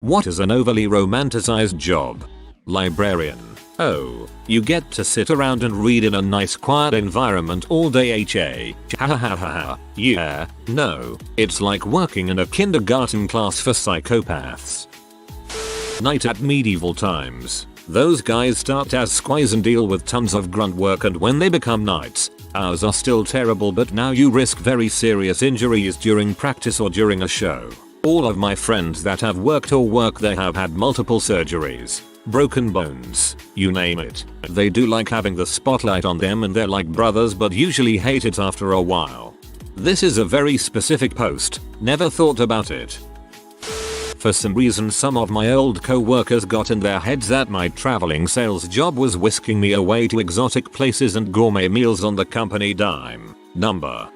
What is an overly romanticized job? Librarian. Oh, you get to sit around and read in a nice quiet environment all day ha. Ha ha ha ha. Yeah, no, it's like working in a kindergarten class for psychopaths. Night at medieval times. Those guys start as squires and deal with tons of grunt work, and when they become knights, hours are still terrible, but now you risk very serious injuries during practice or during a show. All of my friends that have worked or work there have had multiple surgeries, broken bones, you name it. They do like having the spotlight on them, and they're like brothers but usually hate it after a while. This is a very specific post, never thought about it. For some reason some of my old co-workers got in their heads that my traveling sales job was whisking me away to exotic places and gourmet meals on the company dime. No.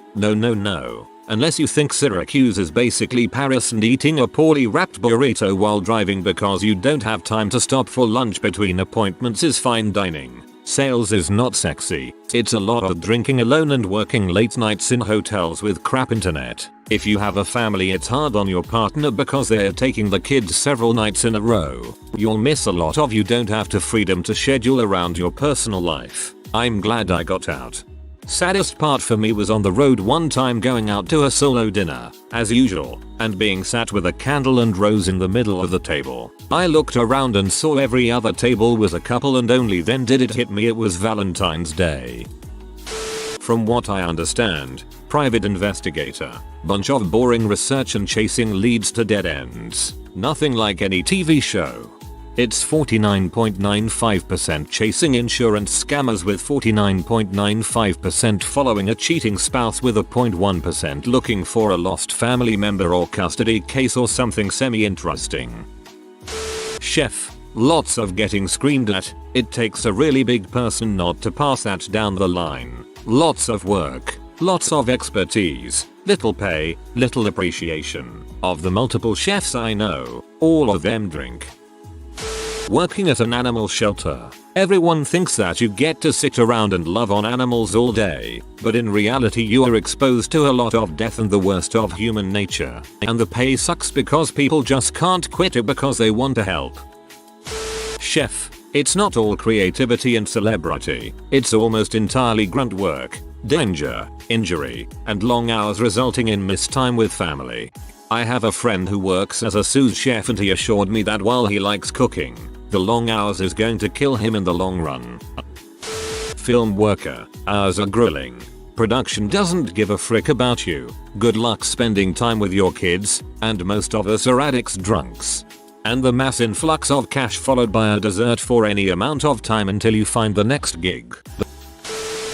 Unless you think Syracuse is basically Paris and eating a poorly wrapped burrito while driving because you don't have time to stop for lunch between appointments is fine dining. Sales is not sexy. It's a lot of drinking alone and working late nights in hotels with crap internet. If you have a family, it's hard on your partner because they're taking the kids several nights in a row. You'll miss a lot of you don't have the freedom to schedule around your personal life. I'm glad I got out. Saddest part for me was on the road one time going out to a solo dinner, as usual, and being sat with a candle and rose in the middle of the table. I looked around and saw every other table was a couple, and only then did it hit me it was Valentine's Day. From what I understand, private investigator. Bunch of boring research and chasing leads to dead ends. Nothing like any TV show. It's 49.95% chasing insurance scammers, with 49.95% following a cheating spouse, with a 0.1% looking for a lost family member or custody case or something semi-interesting. Chef. Lots of getting screamed at. It takes a really big person not to pass that down the line. Lots of work. Lots of expertise. Little pay. Little appreciation. Of the multiple chefs I know, all of them drink. Working at an animal shelter. Everyone thinks that you get to sit around and love on animals all day, but in reality you are exposed to a lot of death and the worst of human nature. And the pay sucks because people just can't quit it because they want to help. Chef. It's not all creativity and celebrity. It's almost entirely grunt work, danger, injury, and long hours resulting in missed time with family. I have a friend who works as a sous chef, and he assured me that while he likes cooking, the long hours is going to kill him in the long run. Film worker. Hours are grueling. Production doesn't give a frick about you. Good luck spending time with your kids, and most of us are addicts drunks. And the mass influx of cash followed by a dessert for any amount of time until you find the next gig.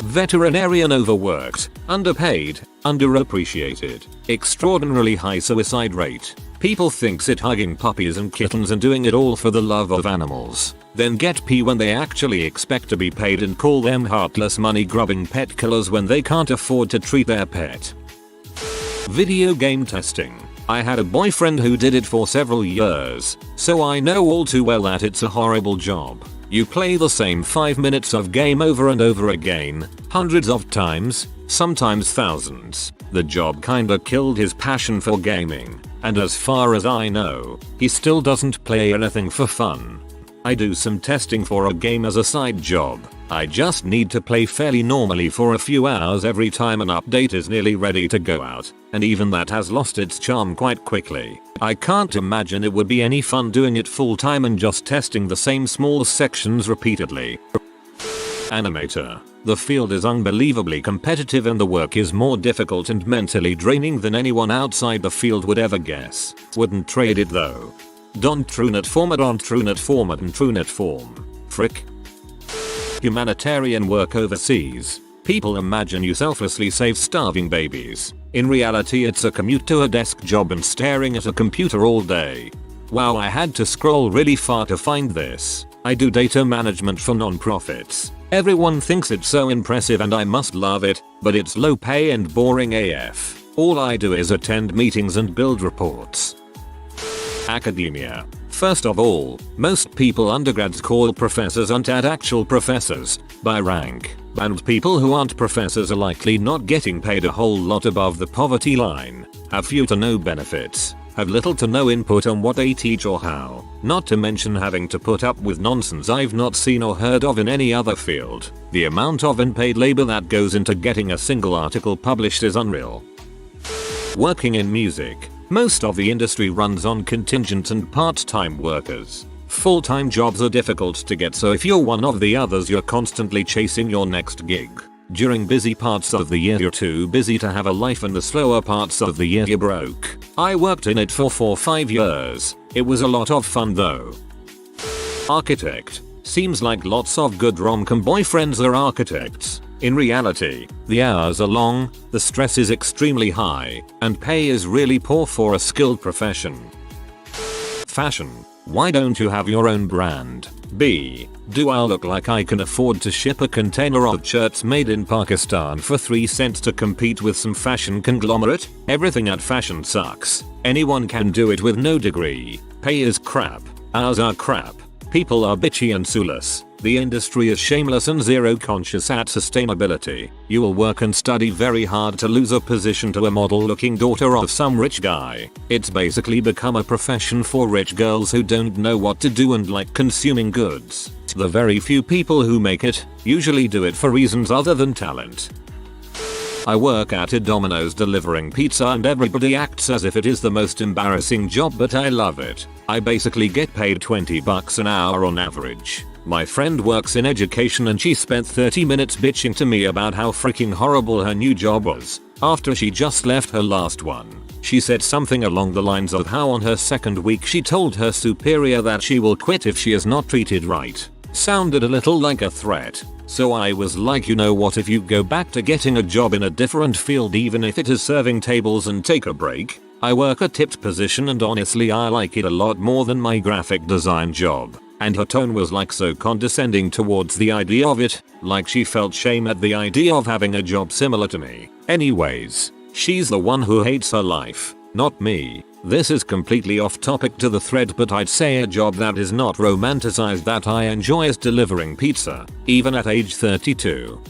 Veterinarian. Overworked, underpaid, underappreciated, extraordinarily high suicide rate. People think sit hugging puppies and kittens and doing it all for the love of animals, then get pee when they actually expect to be paid, and call them heartless money grubbing pet killers when they can't afford to treat their pet. Video game testing. I had a boyfriend who did it for several years, so I know all too well that it's a horrible job. You play the same 5 minutes of game over and over again, hundreds of times, sometimes thousands. The job kinda killed his passion for gaming, and as far as I know, he still doesn't play anything for fun. I do some testing for a game as a side job. I just need to play fairly normally for a few hours every time an update is nearly ready to go out, and even that has lost its charm quite quickly. I can't imagine it would be any fun doing it full time and just testing the same small sections repeatedly. Animator. The field is unbelievably competitive and the work is more difficult and mentally draining than anyone outside the field would ever guess. Wouldn't trade it though. Don't truenet format on truenet format and truenet form. Frick. Humanitarian work overseas. People imagine you selflessly save starving babies. In reality it's a commute to a desk job and staring at a computer all day. Wow, I had to scroll really far to find this. I do data management for non-profits. Everyone thinks it's so impressive and I must love it, but it's low pay and boring AF. All I do is attend meetings and build reports. Academia. First of all, most people undergrads call professors untat actual professors, by rank, and people who aren't professors are likely not getting paid a whole lot above the poverty line, have few to no benefits, have little to no input on what they teach or how, not to mention having to put up with nonsense I've not seen or heard of in any other field. The amount of unpaid labor that goes into getting a single article published is unreal. Working in music, most of the industry runs on contingent and part-time workers. Full-time jobs are difficult to get, so if you're one of the others, you're constantly chasing your next gig. During busy parts of the year you're too busy to have a life, and the slower parts of the year you're broke. I worked in it for 4-5 years. It was a lot of fun though. Architect. Seems like lots of good rom-com boyfriends are architects. In reality, the hours are long, the stress is extremely high, and pay is really poor for a skilled profession. Fashion. Why don't you have your own brand? B. Do I look like I can afford to ship a container of shirts made in Pakistan for 3 cents to compete with some fashion conglomerate? Everything at fashion sucks. Anyone can do it with no degree. Pay is crap. Hours are crap. People are bitchy and soulless. The industry is shameless and zero conscious at sustainability. You will work and study very hard to lose a position to a model-looking daughter of some rich guy. It's basically become a profession for rich girls who don't know what to do and like consuming goods. The very few people who make it usually do it for reasons other than talent. I work at a Domino's delivering pizza, and everybody acts as if it is the most embarrassing job, but I love it. I basically get paid $20 an hour on average. My friend works in education and she spent 30 minutes bitching to me about how freaking horrible her new job was after she just left her last one. She said something along the lines of how on her second week she told her superior that she will quit if she is not treated right. Sounded a little like a threat. So I was like, you know what, if you go back to getting a job in a different field, even if it is serving tables, and take a break. I work a tipped position and honestly I like it a lot more than my graphic design job. And her tone was like so condescending towards the idea of it, like she felt shame at the idea of having a job similar to me. Anyways, she's the one who hates her life, not me. This is completely off topic to the thread, but I'd say a job that is not romanticized that I enjoy is delivering pizza, even at age 32.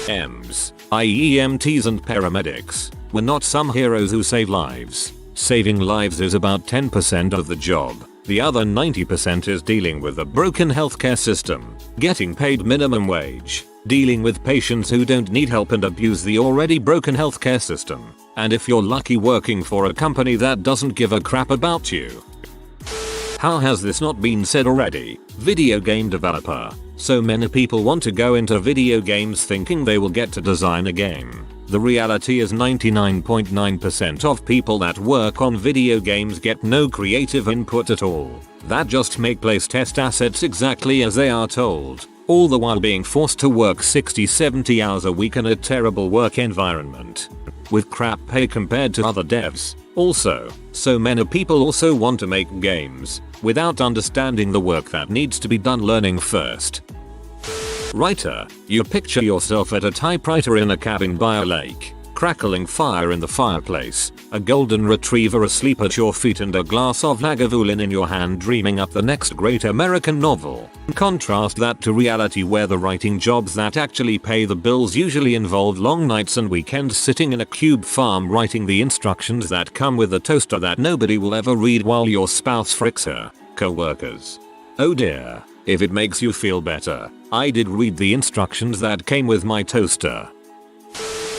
EMTs, i.e. EMTs and paramedics, we're not some heroes who save lives. Saving lives is about 10% of the job. The other 90% is dealing with a broken healthcare system, getting paid minimum wage, dealing with patients who don't need help and abuse the already broken healthcare system, and if you're lucky, working for a company that doesn't give a crap about you. How has this not been said already? Video game developer. So many people want to go into video games thinking they will get to design a game. The reality is 99.9% of people that work on video games get no creative input at all. That just make place test assets exactly as they are told, all the while being forced to work 60-70 hours a week in a terrible work environment, with crap pay compared to other devs. Also, so many people also want to make games, without understanding the work that needs to be done learning first. Writer. You picture yourself at a typewriter in a cabin by a lake, crackling fire in the fireplace, a golden retriever asleep at your feet, and a glass of Lagavulin in your hand, dreaming up the next great American novel. Contrast that to reality, where the writing jobs that actually pay the bills usually involve long nights and weekends sitting in a cube farm writing the instructions that come with a toaster that nobody will ever read while your spouse fricks her co-workers. Oh dear. If it makes you feel better, I did read the instructions that came with my toaster.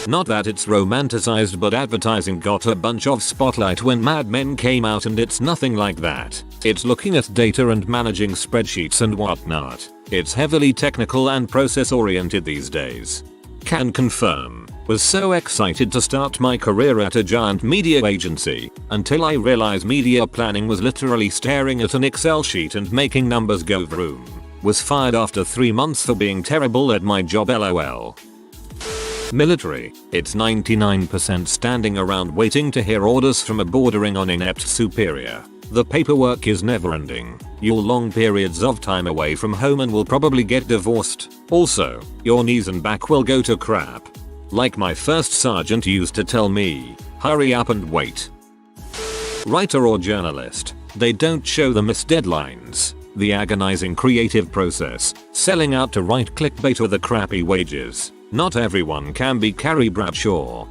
Not that it's romanticized, but advertising got a bunch of spotlight when Mad Men came out, and it's nothing like that. It's looking at data and managing spreadsheets and whatnot. It's heavily technical and process oriented these days. Can confirm. Was so excited to start my career at a giant media agency, until I realized media planning was literally staring at an Excel sheet and making numbers go vroom. Was fired after 3 months for being terrible at my job, lol. Military. It's 99% standing around waiting to hear orders from a bordering on inept superior. The paperwork is never ending. You'll long periods of time away from home and will probably get divorced. Also, your knees and back will go to crap. Like my first sergeant used to tell me, hurry up and wait. Writer or journalist. They don't show the missed deadlines, the agonizing creative process, selling out to write clickbait, or the crappy wages. Not everyone can be Carrie Bradshaw.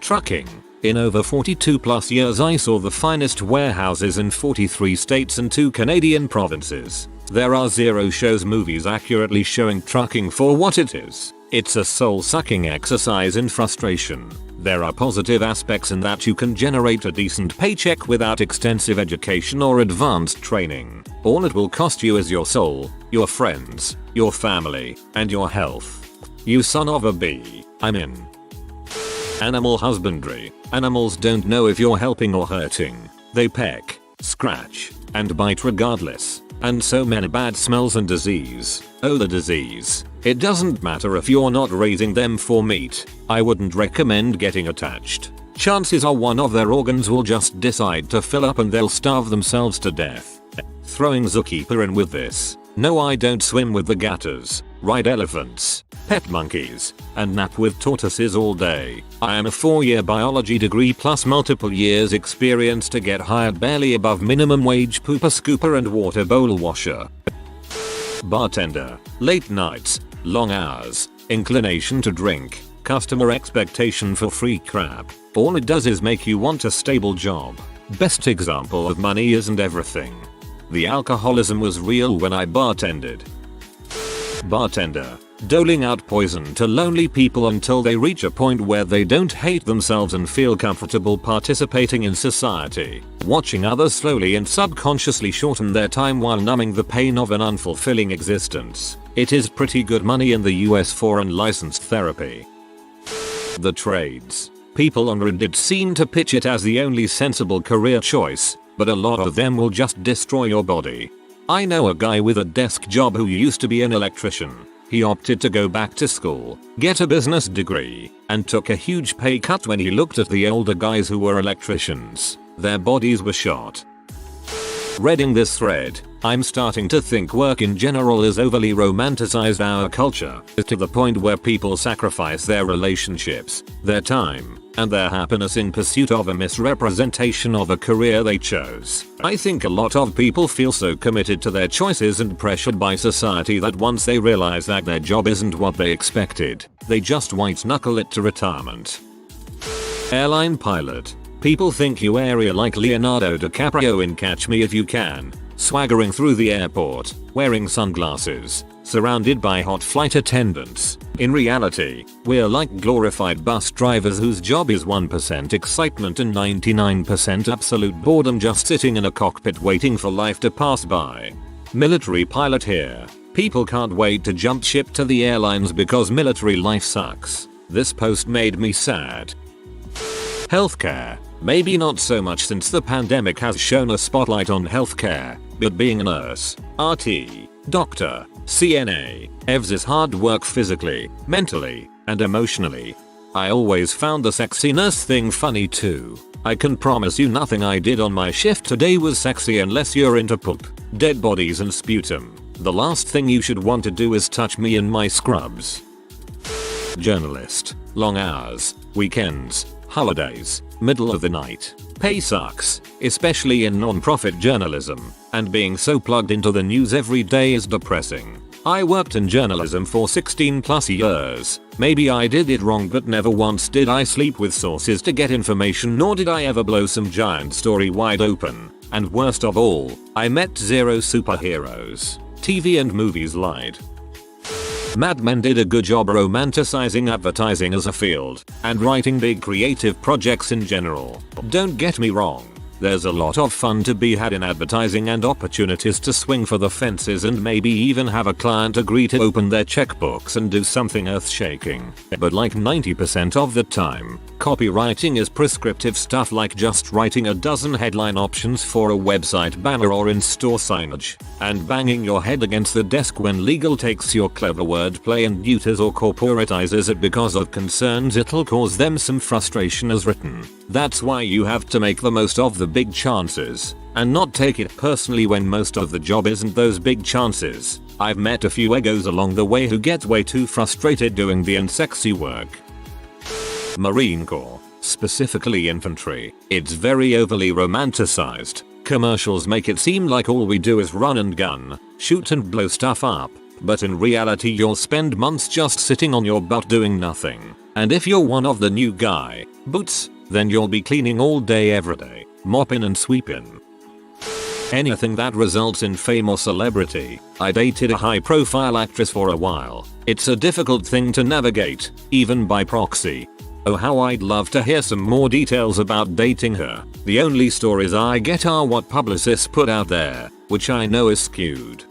Trucking. In over 42 plus years I saw the finest warehouses in 43 states and 2 Canadian provinces. There are zero shows movies accurately showing trucking for what it is. It's a soul-sucking exercise in frustration. There are positive aspects in that you can generate a decent paycheck without extensive education or advanced training. All it will cost you is your soul, your friends, your family, and your health. You son of a bee, I'm in. Animal husbandry. Animals don't know if you're helping or hurting. They peck, scratch, and bite regardless. And so many bad smells and disease. Oh, the disease. It doesn't matter if you're not raising them for meat. I wouldn't recommend getting attached. Chances are one of their organs will just decide to fill up and they'll starve themselves to death. Throwing Zookeeper in with this. No, I don't swim with the gatters, ride elephants, pet monkeys, and nap with tortoises all day. I am a 4-year biology degree plus multiple years experience to get hired barely above minimum wage pooper scooper and water bowl washer. Bartender. Late nights, long hours, inclination to drink, customer expectation for free crap. All it does is make you want a stable job. Best example of money isn't everything. The alcoholism was real when I bartended. Bartender. Doling out poison to lonely people until they reach a point where they don't hate themselves and feel comfortable participating in society. Watching others slowly and subconsciously shorten their time while numbing the pain of an unfulfilling existence. It is pretty good money in the US for unlicensed therapy. The trades. People on Reddit seem to pitch it as the only sensible career choice, but a lot of them will just destroy your body. I know a guy with a desk job who used to be an electrician. He opted to go back to school, get a business degree, and took a huge pay cut when he looked at the older guys who were electricians. Their bodies were shot. Reading this thread, I'm starting to think work in general is overly romanticized our culture, to the point where people sacrifice their relationships, their time, and their happiness in pursuit of a misrepresentation of a career they chose. I think a lot of people feel so committed to their choices and pressured by society that once they realize that their job isn't what they expected, they just white knuckle it to retirement. Airline pilot. People think you area like Leonardo DiCaprio in Catch Me If You Can, swaggering through the airport, wearing sunglasses, surrounded by hot flight attendants. In reality, we're like glorified bus drivers whose job is 1% excitement and 99% absolute boredom, just sitting in a cockpit waiting for life to pass by. Military pilot here. People can't wait to jump ship to the airlines because military life sucks. This post made me sad. Healthcare. Maybe not so much since the pandemic has shown a spotlight on healthcare, but being a nurse, RT, doctor, CNA, EVS is hard work physically, mentally, and emotionally. I always found the sexy nurse thing funny too. I can promise you nothing I did on my shift today was sexy unless you're into poop, dead bodies and sputum. The last thing you should want to do is touch me in my scrubs. Journalist. Long hours, weekends, holidays, middle of the night. Pay sucks, especially in non-profit journalism, and being so plugged into the news every day is depressing. I worked in journalism for 16 plus years. Maybe I did it wrong, but never once did I sleep with sources to get information, nor did I ever blow some giant story wide open. And worst of all, I met zero superheroes. TV and movies lied. Mad Men did a good job romanticizing advertising as a field, and writing big creative projects in general. Don't get me wrong. There's a lot of fun to be had in advertising and opportunities to swing for the fences and maybe even have a client agree to open their checkbooks and do something earth-shaking. But like 90% of the time, copywriting is prescriptive stuff like just writing a dozen headline options for a website banner or in-store signage, and banging your head against the desk when legal takes your clever wordplay and neuters or corporatizes it because of concerns it'll cause them some frustration as written. That's why you have to make the most of the big chances, and not take it personally when most of the job isn't those big chances. I've met a few egos along the way who get way too frustrated doing the unsexy work. Marine Corps, specifically infantry. It's very overly romanticized. Commercials make it seem like all we do is run and gun, shoot and blow stuff up, but in reality you'll spend months just sitting on your butt doing nothing. And if you're one of the new guy, boots, then you'll be cleaning all day every day, mopping and sweeping. Anything that results in fame or celebrity. I dated a high profile actress for a while. It's a difficult thing to navigate, even by proxy. Oh, how I'd love to hear some more details about dating her. The only stories I get are what publicists put out there, which I know is skewed.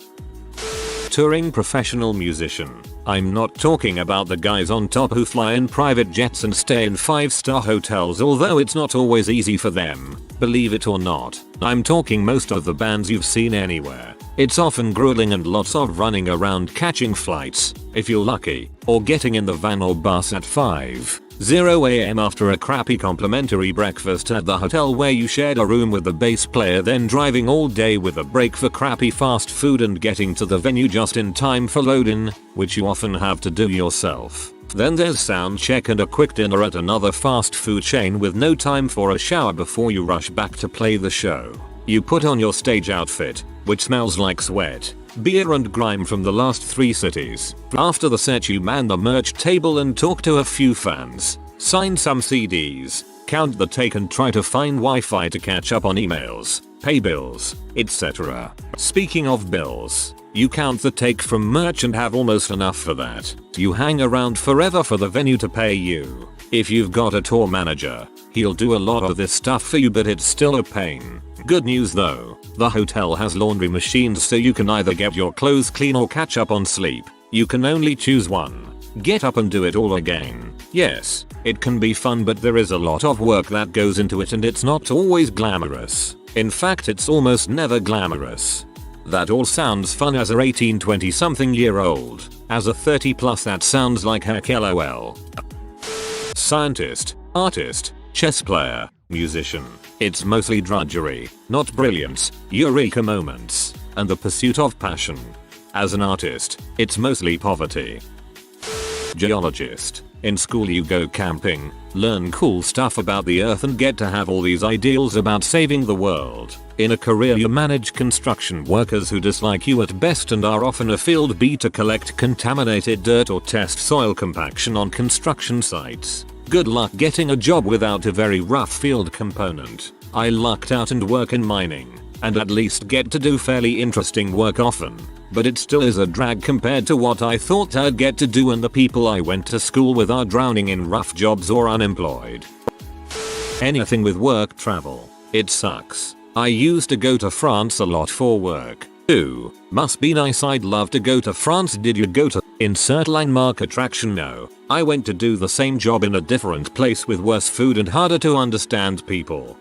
Touring professional musician. I'm not talking about the guys on top who fly in private jets and stay in 5-star hotels, although it's not always easy for them, believe it or not. I'm talking most of the bands you've seen anywhere. It's often grueling and lots of running around catching flights, if you're lucky, or getting in the van or bus at 5:00 AM after a crappy complimentary breakfast at the hotel where you shared a room with the bass player, then driving all day with a break for crappy fast food and getting to the venue just in time for load-in, which you often have to do yourself. Then there's sound check and a quick dinner at another fast food chain with no time for a shower before you rush back to play the show. You put on your stage outfit, which smells like sweat, beer and grime from the last 3 cities. After the set you man the merch table and talk to a few fans, sign some CDs, count the take and try to find Wi-Fi to catch up on emails, pay bills, etc. Speaking of bills, you count the take from merch and have almost enough for that. You hang around forever for the venue to pay you. If you've got a tour manager, he'll do a lot of this stuff for you, but it's still a pain. Good news though, the hotel has laundry machines so you can either get your clothes clean or catch up on sleep. You can only choose one. Get up and do it all again. Yes, it can be fun, but there is a lot of work that goes into it and it's not always glamorous. In fact, it's almost never glamorous. That all sounds fun as a 18-20 something year old. As a 30 plus that sounds like heck lol. Scientist, artist, chess player, musician. It's mostly drudgery, not brilliance, eureka moments, and the pursuit of passion. As an artist, it's mostly poverty. Geologist. In school you go camping, learn cool stuff about the earth and get to have all these ideals about saving the world. In a career you manage construction workers who dislike you at best and are often a field bee to collect contaminated dirt or test soil compaction on construction sites. Good luck getting a job without a very rough field component. I lucked out and work in mining, and at least get to do fairly interesting work often, but it still is a drag compared to what I thought I'd get to do, and the people I went to school with are drowning in rough jobs or unemployed. Anything with work travel. It sucks. I used to go to France a lot for work. Ooh, must be nice. I'd love to go to France. Did you go to insert landmark attraction? No. I went to do the same job in a different place with worse food and harder to understand people.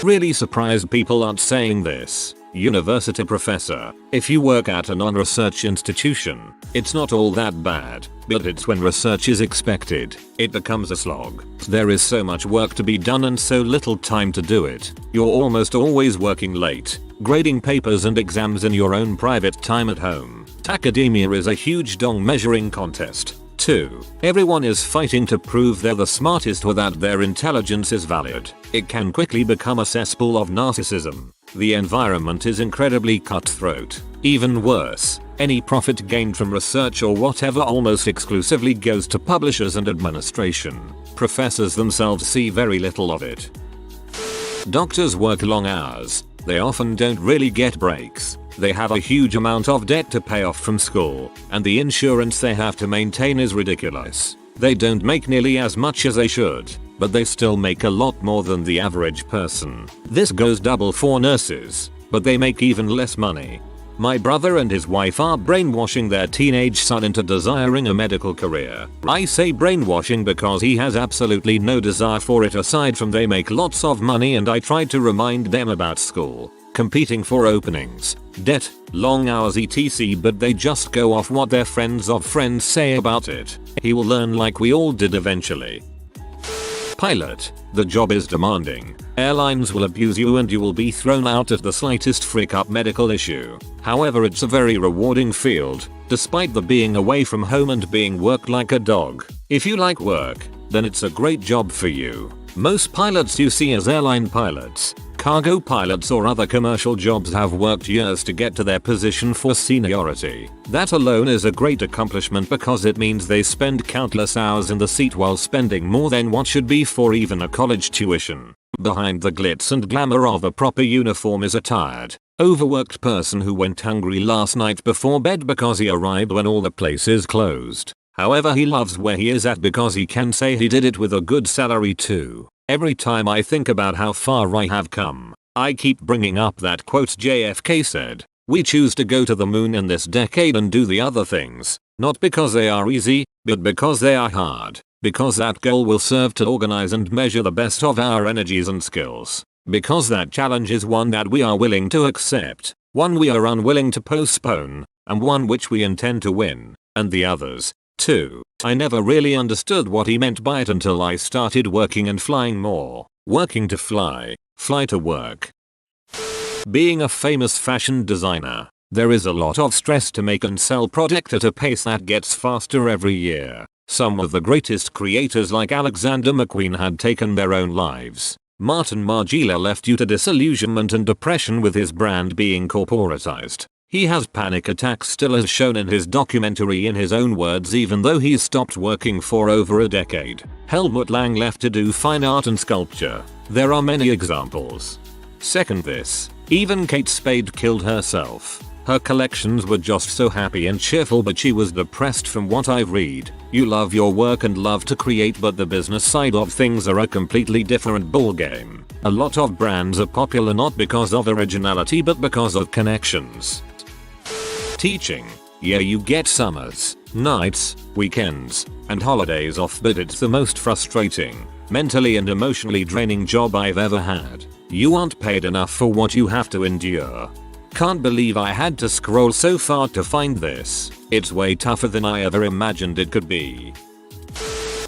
Really surprised people aren't saying this. University professor. If you work at a non-research institution, it's not all that bad, but it's when research is expected, it becomes a slog. There is so much work to be done and so little time to do it. You're almost always working late, grading papers and exams in your own private time at home. Academia is a huge dong measuring contest. 2. Everyone is fighting to prove they're the smartest or that their intelligence is valid. It can quickly become a cesspool of narcissism. The environment is incredibly cutthroat. Even worse, any profit gained from research or whatever almost exclusively goes to publishers and administration. Professors themselves see very little of it. Doctors work long hours. They often don't really get breaks. They have a huge amount of debt to pay off from school, and the insurance they have to maintain is ridiculous. They don't make nearly as much as they should, but they still make a lot more than the average person. This goes double for nurses, but they make even less money. My brother and his wife are brainwashing their teenage son into desiring a medical career. I say brainwashing because he has absolutely no desire for it aside from they make lots of money, and I tried to remind them about school, competing for openings, debt, long hours etc, but they just go off what their friends of friends say about it. He will learn like we all did eventually. Pilot. The job is demanding. Airlines will abuse you and you will be thrown out at the slightest freak up medical issue. However, it's a very rewarding field, despite the being away from home and being worked like a dog. If you like work, then it's a great job for you. Most pilots you see as airline pilots, cargo pilots or other commercial jobs have worked years to get to their position for seniority. That alone is a great accomplishment because it means they spend countless hours in the seat while spending more than what should be for even a college tuition. Behind the glitz and glamour of a proper uniform is a tired, overworked person who went hungry last night before bed because he arrived when all the places closed. However, he loves where he is at because he can say he did it with a good salary too. Every time I think about how far I have come, I keep bringing up that quote JFK said, "We choose to go to the moon in this decade and do the other things, not because they are easy, but because they are hard. Because that goal will serve to organize and measure the best of our energies and skills. Because that challenge is one that we are willing to accept, one we are unwilling to postpone, and one which we intend to win, and the others, too." I never really understood what he meant by it until I started working and flying more. Working to fly, fly to work. Being a famous fashion designer, there is a lot of stress to make and sell product at a pace that gets faster every year. Some of the greatest creators like Alexander McQueen had taken their own lives. Martin Margiela left due to disillusionment and depression with his brand being corporatized. He has panic attacks still as shown in his documentary in his own words even though he's stopped working for over a decade. Helmut Lang left to do fine art and sculpture. There are many examples. Second this, even Kate Spade killed herself. Her collections were just so happy and cheerful but she was depressed from what I've read. You love your work and love to create but the business side of things are a completely different ballgame. A lot of brands are popular not because of originality but because of connections. Teaching. Yeah, you get summers, nights, weekends, and holidays off but it's the most frustrating, mentally and emotionally draining job I've ever had. You aren't paid enough for what you have to endure. Can't believe I had to scroll so far to find this. It's way tougher than I ever imagined it could be.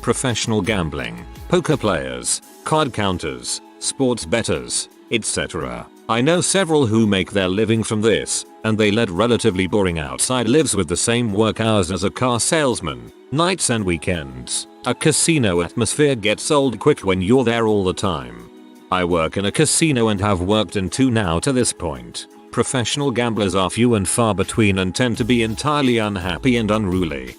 Professional gambling, poker players, card counters, sports bettors, etc. I know several who make their living from this, and they lead relatively boring outside lives with the same work hours as a car salesman, nights and weekends. A casino atmosphere gets old quick when you're there all the time. I work in a casino and have worked in 2 now to this point. Professional gamblers are few and far between and tend to be entirely unhappy and unruly.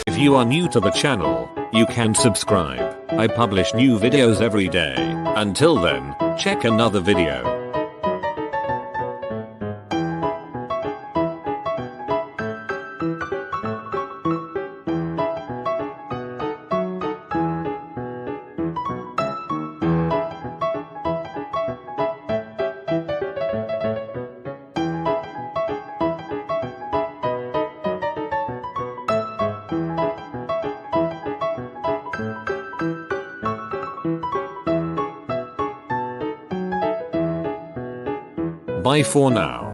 If you are new to the channel, you can subscribe. I publish new videos every day. Until then, check another video. Bye for now.